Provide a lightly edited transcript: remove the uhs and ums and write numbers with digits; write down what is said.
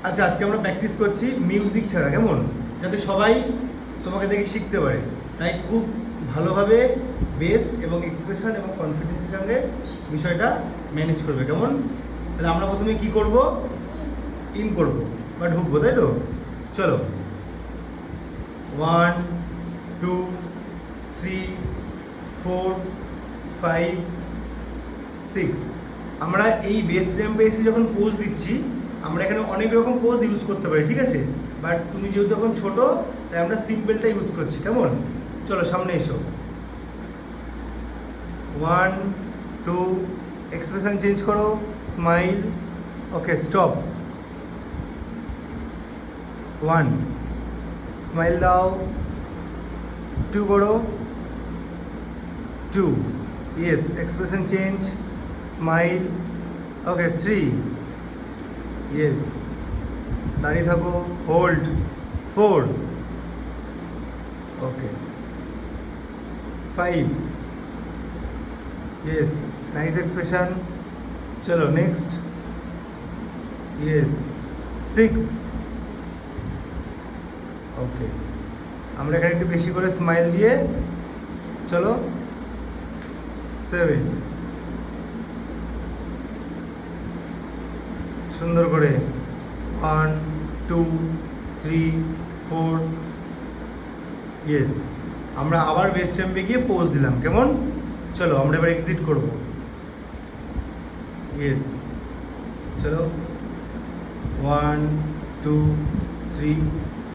আচ্ছা, আজকে আমরা প্র্যাকটিস করছি মিউজিক ছাড়া, কেমন? যাতে সবাই তোমাকে দেখে শিখতে পারে। তাই খুব ভালোভাবে বেস্ট এবং এক্সপ্রেশন এবং কনফিডেন্সের সঙ্গে বিষয়টা ম্যানেজ করবে, কেমন? তাহলে আমরা প্রথমে কি করব? ইন করব বা ঢুকবো, তাই তো? চলো, 1 2 3 4 5 6। আমরা এই বেস র্যাম্পে এসে যখন পোজ দিচ্ছি, আমরা এখানে অনেক রকম পোজ ইউজ করতে পারি, ঠিক আছে? বাট তুমি যেহেতু এখন ছোটো, তাই আমরা সিম্পলটা ইউজ করছি, কেমন? চলো সামনে এসো, 1 2, এক্সপ্রেশন চেঞ্জ করো, স্মাইল, ওকে স্টপ, 1, স্মাইল দাও, 2 করো, 2, ইয়েস, এক্সপ্রেশন চেঞ্জ, স্মাইল, ওকে 3, ইয়েস, দাঁড়িয়ে থাকো, হোল্ড, 4, ওকে 5, ইয়েস, নাইস এক্সপ্রেশন, চলো নেক্সট, ইয়েস 6, ওকে, আমরা এখানে একটু বেশি করে স্মাইল দিয়ে, চলো 7, সুন্দর করে, 1 2 3 4, ইয়েস, আমরা আবার বেস র্যাম্পে গিয়ে পোজ দিলাম, কেমন? চলো আমরা এবার এক্সিট করব, ইয়েস, চলো 1 2 3